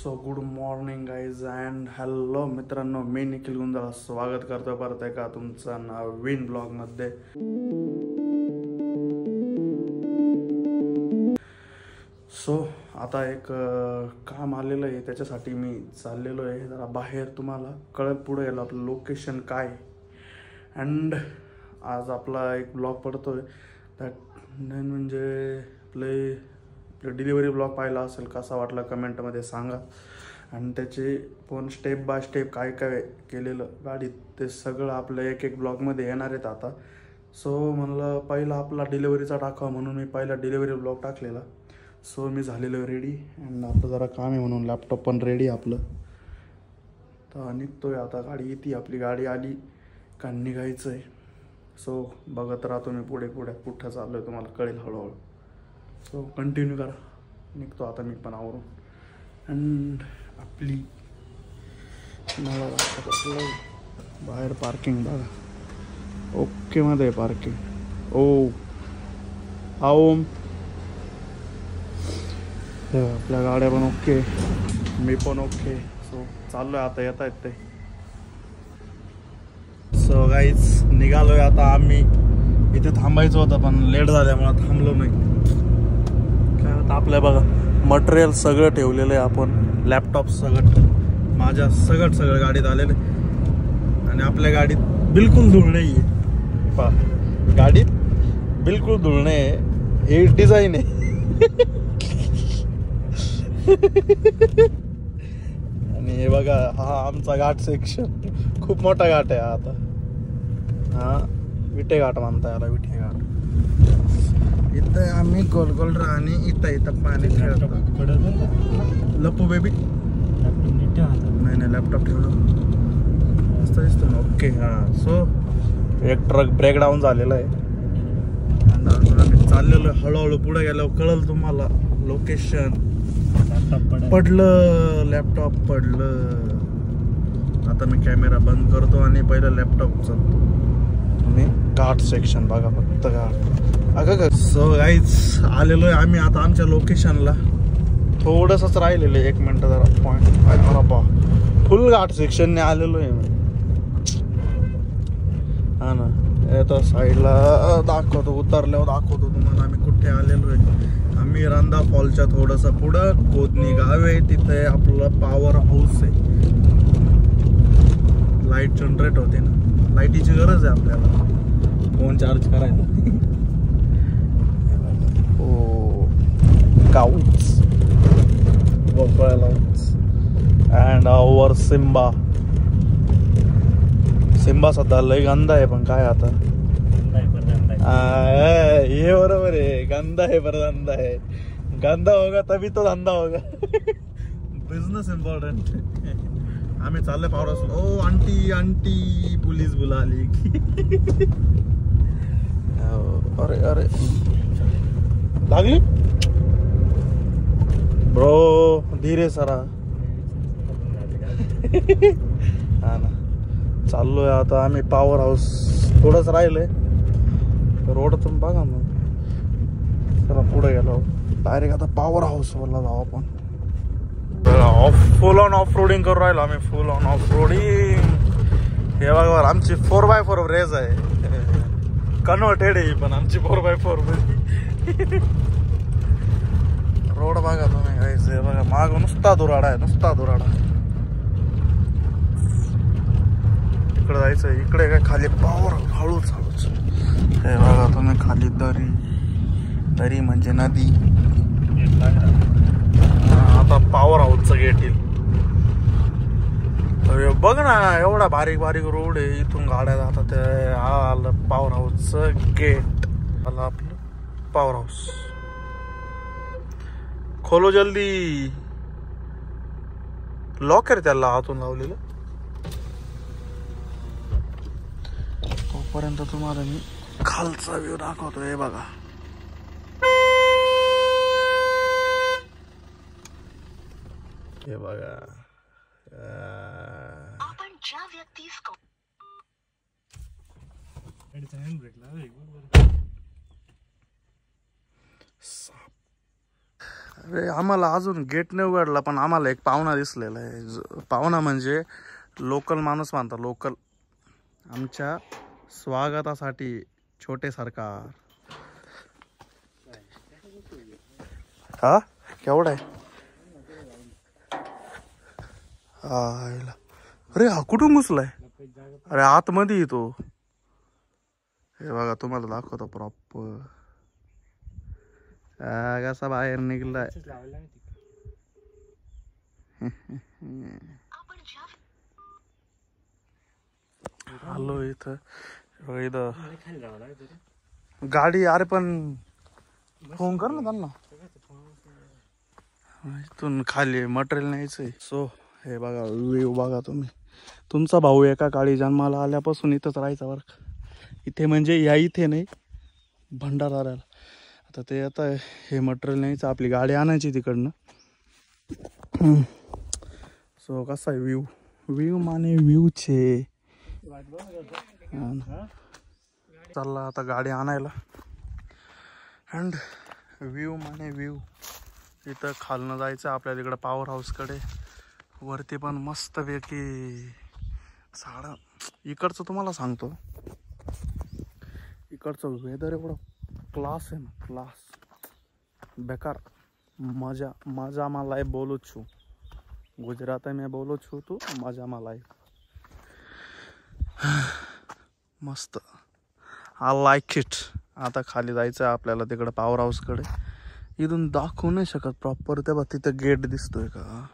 So good morning guys and hello मित्रांनो, मी निखिल गुंजाळ स्वागत करतो परत एका तुमचा नवीन ब्लॉगमध्ये. सो आता एक काम आलेलं आहे, त्याच्यासाठी मी चाललेलो आहे जरा बाहेर. तुम्हाला कळत पुढे गेलं आपलं लोकेशन काय. अँड आज आपला एक ब्लॉग पडतोय दॅट म्हणजे आपले डिलिव्हरी ब्लॉग पाहिला असेल, कसा वाटला कमेंटमध्ये सांगा. आणि त्याचे पण स्टेप बाय स्टेप काय काय केलेलं गाडीत ते सगळं आपल्या एक एक ब्लॉगमध्ये येणार आहेत आता. सो म्हणलं पहिला आपला डिलिव्हरीचा टाकावा म्हणून मी पहिला डिलिव्हरी ब्लॉग टाकलेला. सो मी झालेलो रेडी अँड आपलं जरा काम आहे म्हणून लॅपटॉप पण रेडी आपलं. तर निघतोय आता, गाडी येते आपली. गाडी आली का निघायचं आहे. सो बघत राहतो मी पुढे पुढे कुठं चाललो आहे, तुम्हाला कळेल हळूहळू. सो कंटिन्यू करा. निघतो आता मी पण आवरून. अँड आपली मला बाहेर पार्किंग बघा, ओके मध्ये पार्किंग. ओ ओम, आपल्या गाड्या पण ओके, मी पण ओके. सो चाललोय आता, येत आहेत ते. सो गाईज निघालोय आता आम्ही. इथे थांबायचं होतं पण लेट झाल्यामुळे थांबलो नाही. काय होतं आपल्या बघा, मटेरियल सगळं ठेवलेलं आहे आपण. लॅपटॉप सगळं माझ्या सगळं गाडीत आलेलं आहे. आणि आपल्या गाडीत बिलकुल धूळ नाही आहे. पा गाडीत बिलकुल धूळ नाही आहे. हे डिझाईन आहे. आणि हे बघा, हा आमचा घाट सेक्शन. खूप मोठा घाट आहे आता. हा विटे घाट म्हणता याला, विटे घाट. इथं आम्ही गोल गोल राहणे, इथं पाणी खेळतो. लपू बेबी नाही लॅपटॉप ठेवलं मस्त दिसतो ना. ओके हां. सो एक ट्रक ब्रेकडाऊन झालेला आहे. आम्ही चाललेलो हळूहळू पुढे गेलो, कळलं तुम्हाला लोकेशन. पडलं लॅपटॉप पडलं. आता मी कॅमेरा बंद करतो आणि पहिलं लॅपटॉप चालतो. आणि घाट सेक्शन बघा, फक्त घाट. अगं सो गाईज आलेलो आहे आम्ही आता आमच्या लोकेशनला. थोडंसंच राहिलेलं आहे, 1 मिनटं जरा पॉईंट. बा फुल घाट सेक्शनने आलेलो आहे मी. हा ना, येतो साईडला दाखवतो, उतरल्यावर दाखवतो तुम्हाला आम्ही कुठे आलेलो आहे. आम्ही रांदा फॉलच्या थोडंसं पुढं कोदनी गाव आहे, तिथे आपलं पॉवर हाऊस आहे. लाईट जनरेट होते ना, लाईटीची गरज आहे आपल्याला फोन चार्ज करायला. हो couch and our Simba. Simba सध्या लय गंदा आहे, पण काय आता ये बरोबर आहे. गंदा है पर धंदा है, गंदा होगा तभी तो धंदा होगा. Business important. आम्ही चालले पावरास. ओ आंटी आंटी पुलिस बुलाली. अरे अरे लागली ब्रो, धीरे सरा. हा ना, चाललोय आता आम्ही पॉवर हाऊस. थोडंच राहिलंय रोडतून बघा. मग चला पुढे गेलो डायरेक्ट आता पॉवर हाऊसवरला जाऊ आपण. फुल ऑन ऑफ रोडिंग करून राहिलो आम्ही, फुल ऑन ऑफ रोडिंग. हे बघा आमची 4x4 रेस आहे. कन्वर्टेड आहे पण आमची 4x4 मध्ये. रोड बघा तुम्ही गाईस, हे बघा माग नुसता दुराडा आहे, नुसता दुराडा. इकडे जायचं, इकडे काय खाली पॉवर हळूच हळूच. हे बघा तुम्ही खाली दरी, दरी म्हणजे नदी. आता पॉवर हाऊसचं गेट येईल. बघ ना, एवढा बारीक बारीक रोड आहे, इथून गाड्या जातात. आलं पॉवर हाऊसचं गेट. आलं आपलं पॉवर हाऊस. खोलो जल्दी. लॉक आहे त्याला आतून लावलेलं. तोपर्यंत तुम्हाला मी खालचा व्ह्यू दाखवतोय. बघा हे बघा, आपण ज्या व्यक्तीस अरे आम्हाला अजून गेट नाही उघडला, पण आम्हाला एक पाहुणा दिसलेला आहे. पाहुणा म्हणजे लोकल माणूस मानता, लोकल. आमच्या स्वागतासाठी छोटे सरकार. हा केवढा आहे? अरे हा कुठून घुसलाय? अरे आतमध्ये येतो. हे बघा तुम्हाला दाखवतो प्रॉपर कसा बाहेर निघलाय. आलो इथं. गाडी. अरे पण फोन कर ना त्यांना. इथून खाली मटेरियल न्यायचंय. सो हे बघा व्ह्यू बघा तुम्ही. तुमचा भाऊ एका काळी जन्माला आल्यापासून इथंच राहायचा बरं का. इथे म्हणजे या इथे नाही, भंडाराला. आता ते आता हे मटेरियल न्यायचं, आपली गाडी आणायची तिकडनं. सो कसा आहे व्ह्यू? व्ह्यू माने व्ह्यू छे. चालला आता गाडी आणायला. And view Mane view. इथं खालनं जायचं आपल्या तिकडं पॉवर हाऊसकडे. वरती पण मस्त पैकी साडा. इकडचं तुम्हाला सांगतो, इकडचं वेदर एवढं क्लास आहे ना, क्लास बेकार. मजा मजा मला बोलू छू. गुजराती में बोलो छू तू मजा मलाई. मस्त. I like it. आता खाली जायचं आपल्याला तिकडं पॉवर हाऊसकडे. इथून दाखवू नाही शकत प्रॉपर. तेव्हा तिथं गेट दिसतोय का?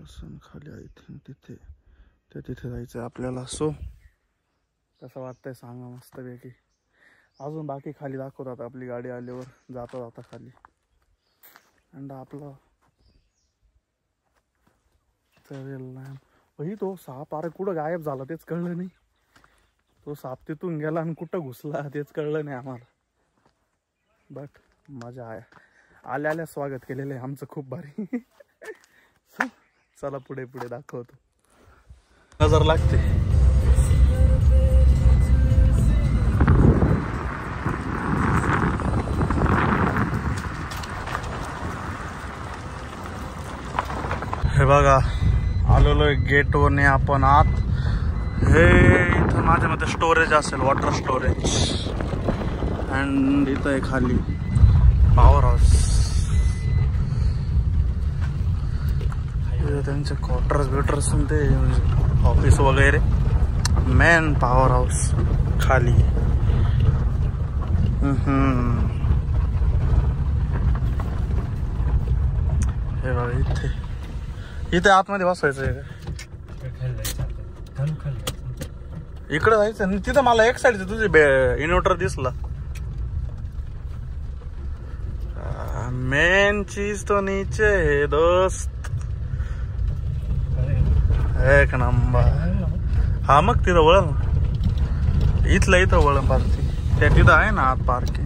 असं खाली आय थिंक तिथे तिथे जायचं आपल्याला. सो कसं वाटतंय सांगा मस्तपैकी. अजून बाकी खाली दाखवतात. आपली गाडी आल्यावर जाता खाली. अँड आपलं भाई तो साप अरे कुठं गायब झाला तेच कळलं नाही. तो साप तिथून गेला आणि कुठं घुसला तेच कळलं नाही आम्हाला. बट मजा आहे. आल्या स्वागत केलेलं आहे आमचं खूप भारी. चला पुढे पुढे दाखवतो. नजर लागते. हे बघा आलेलो गेटवरने आपण आत. हे इथं माझ्या मते स्टोरेज असेल, वॉटर स्टोरेज. अँड इथं आहे खाली पॉवर हाऊस. त्यांचे क्वार्टर्स बिटर्स ते ऑफिस वगैरे. मेन पॉवर हाऊस खाली. हे बघा इथे इथे आतमध्ये बसवायचं आहे का? इकडे जायचं. तिथं मला एक साईड तुझे इन्व्हर्टर दिसला. मेन चीज तो नीचे है दोस्त. एक नंबर. हा मग तिथं वळण इथं वळण पार्किंग. त्या तिथं आहे ना आत पार्किंग.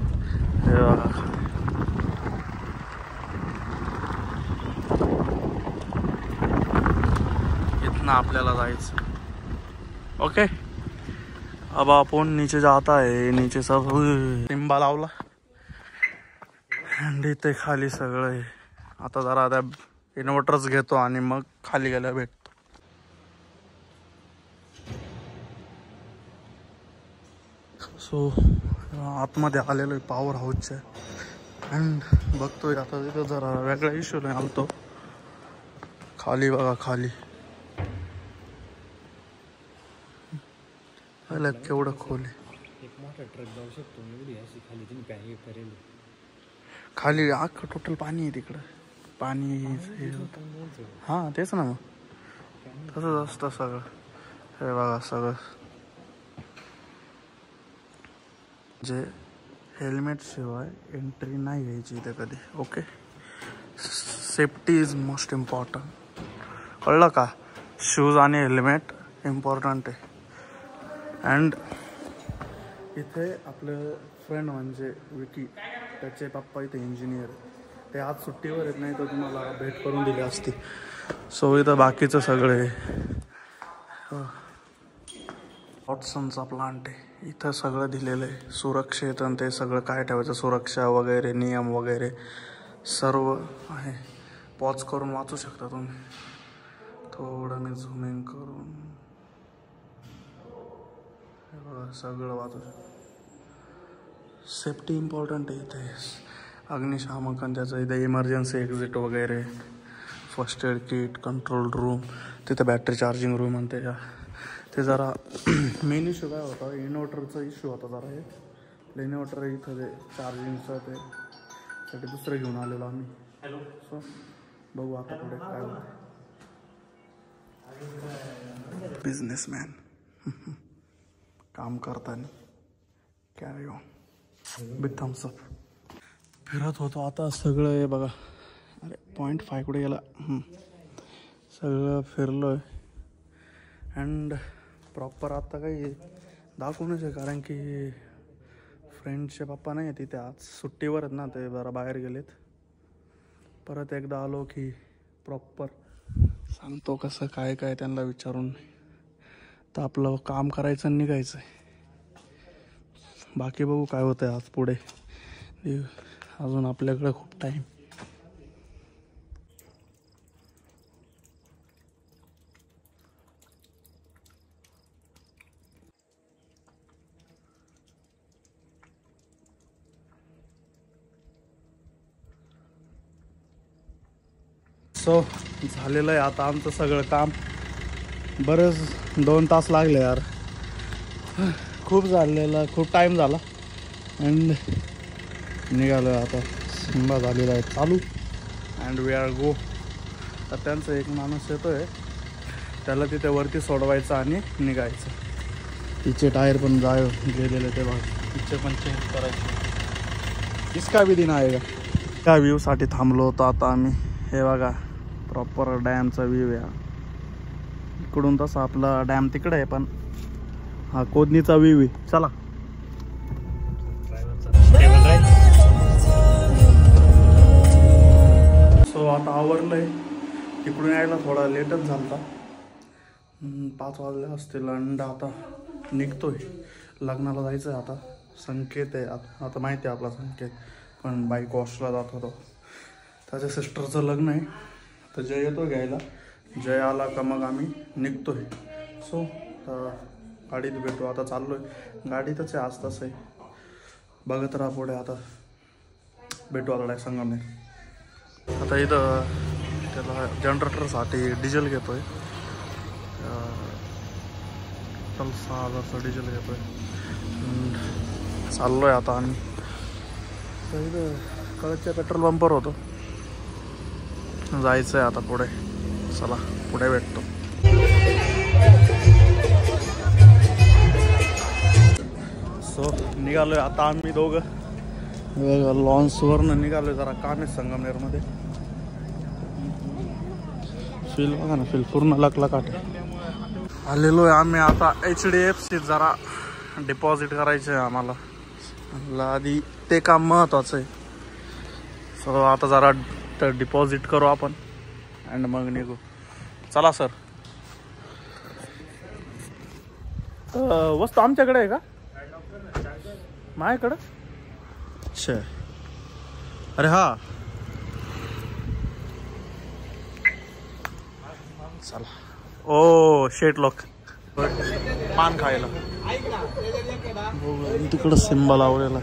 इथनं आपल्याला जायचं. ओके अब आपण नीचे जाता है. नीचे सब टिंबा लावला. अँड इथे खाली सगळं आहे. आता जरा त्या इन्व्हर्टरच घेतो आणि मग खाली गेल्या भेटतो. सो आतमध्ये आलेलो आहे पॉवर हाऊसच्या. अँड बघतोय आता तिथं जरा वेगळा इश्यू नाही आलतो. खाली बघा खाली केवढं खोल आहे. खाली अख्खं टोटल पाणी आहे तिकडं. पाणी हां तेच ना मग तसंच असतं सगळं. हे बघा सगळं जे हेल्मेट शिवाय एंट्री नाही घ्यायची इथे कधी. Okay safety is most important. कळलं का? शूज आणि हेल्मेट इम्पॉर्टंट आहे. अँड इथे आपलं फ्रेंड म्हणजे विकी, त्याचे पप्पा इथे इंजिनियर. ते आज सुट्टीवर येत नाही तर तुम्हाला भेट करून दिली असती. सो इथं बाकीचं सगळे वॉटसनचा प्लांट आहे. इथं सगळं दिलेलं आहे सुरक्षित आणि ते सगळं काय ठेवायचं सुरक्षा वगैरे नियम वगैरे सर्व आहे. पॉज करून वाचू शकता तुम्ही. थोडं मी झूमिंग करून हे बघा सगळं वाचू शकता. सेफ्टी इम्पॉर्टंट आहे इथे. अग्निशामक आणि त्याचं इथे इमर्जन्सी एक्झिट वगैरे first aid kit control room तिथे बॅटरी चार्जिंग रूम आणि ते जरा मेन इश्यू काय होता इन्व्हर्टरचा इश्यू होता जरा हे इन्व्हर्टर इथं ते चार्जिंगचं ते साठी दुसरं घेऊन आलेलो आम्ही. हॅलो सो बघू आता पुढे काय होतं. बिझनेसमॅन काम करताना carry on big thumbs up. फिरत होतो आता सगळं आहे बघा. अरे 0.5 कुठे गेला. सगळं फिरलो आहे अँड प्रॉपर आता काही दाखवूनच आहे कारण की फ्रेंडचे पप्पा नाही तिथे आज सुट्टीवर आहेत ना ते जरा बाहेर गेलेत. परत एकदा आलो की प्रॉपर सांगतो कसं काय काय त्यांना विचारून. तर आपलं काम करायचं आणि निघायचं आहे. बाकी बघू काय होतं आज पुढे. अजून आपल्याकडे खूप टाईम. सो झालेलं आहे आता आमचं सगळं काम. बरेच 2 तास लागले यार. खूप झालेलं खूप टाईम झाला अँड निघालो आता. सिम्बा झालेला आहे चालू अँड वी आर गो. तर त्यांचा एक माणूस येतो आहे त्याला तिथे वरती सोडवायचं आणि निघायचं. तिचे टायर पण गेलेले ते बघा. तिचे पण चेंज करायचे. इसका भी दिन आएगा. त्या व्ह्यूसाठी थांबलो होतो आता आम्ही. हे बघा प्रॉपर डॅमचा व्ह्यू आहे. इकडून तसा आपला डॅम तिकडे आहे पण हा कोदनीचा व्ह्यू आहे. चला सो आता आवरलंय. तिकडून यायला थोडा लेटच झाला. 5 वाजले असतील आणि आता निघतोय. लग्नाला जायचं आहे आता. संकेत आहे आता माहिती आहे आपला संकेत पण बाईक वॉशला जात होतो. त्याच्या सिस्टरचं लग्न आहे. तर जय येतो घ्यायला. जय आला का मग आम्ही निघतोय. सो गाडीत भेटू. आता चाललो आहे गाडीतच आहे आज तसं आहे. बघत राहा पुढे. आता भेटू आता संगमनेर. आता इथं त्याला जनरेटरसाठी डिझेल घेतो आहे. चल 6000चं डिझेल घेतो आहे. चाललो आहे आता आम्ही. तर इथं कळच्या पेट्रोल पंपवर होतो. जायचं आहे आता पुढे. चला पुढे भेटतो. सो निघालो आहे आता आम्ही दोघं लॉन्सवरनं निघालो आहे. जरा काम आहे संगमनेरमध्ये. फील बघा ना फील पूर्ण लकलकाट आलेलो आहे आम्ही आता. HDFC जरा डिपॉझिट करायचं आहे आम्हाला. आधी ते काम महत्त्वाचं आहे. सो आता जरा डिपॉझिट करू आपण अँड मग निघू. चला सर. वस्तू आमच्याकडे आहे का माझ्याकडं. अच्छा अरे हा चला. ओ शेट लोक पान खायला तिकडं सिम्बा लावलेला.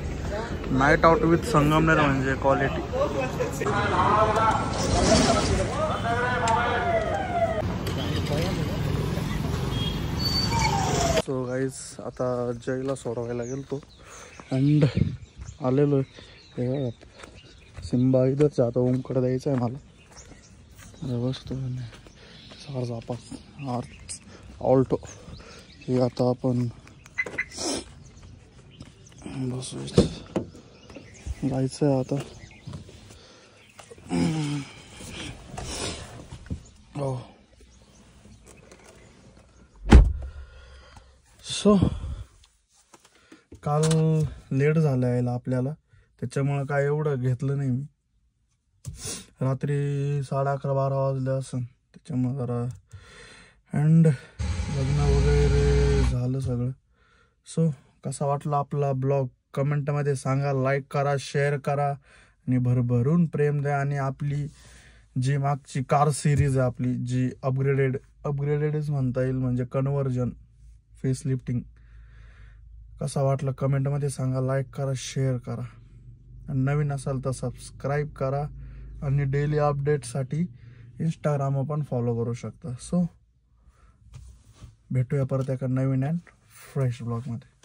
नाईट आउट विथ संगमनेर म्हणजे क्वालिटी. सो गाईज आता जयला सोडवायला गेलतो अँड आलेलो आहे. सिम्बा इथंच आता ओमकडे द्यायचं आहे मला. बसतो ऑल्टो हे आता आपण बसू. जायचं आहे आता. हो सो काल लेट झालं यायला आपल्याला त्याच्यामुळं काय एवढं घेतलं नाही मी. रात्री 11:30-12 वाजले असं त्याच्यामुळं जरा अँड लग्न वगैरे झालं सगळं. सो कसा वाटला आपला ब्लॉग कमेंटमध्ये सांगा, लाईक करा, शेअर करा आणि भरभरून प्रेम द्या. आणि आपली जी मागची कार सिरीज आहे आपली, जी अपग्रेडेडच म्हणता येईल, म्हणजे कन्व्हर्जन फेसलिफ्टिंग, कसा वाटला कमेंटमध्ये सांगा, लाईक करा, शेअर करा आणि नवीन असाल तर सबस्क्राईब करा. आणि डेली अपडेटसाठी इंस्टाग्राम पण फॉलो करू शकता. सो भेटूया परत एका नवीन अँड फ्रेश ब्लॉगमध्ये.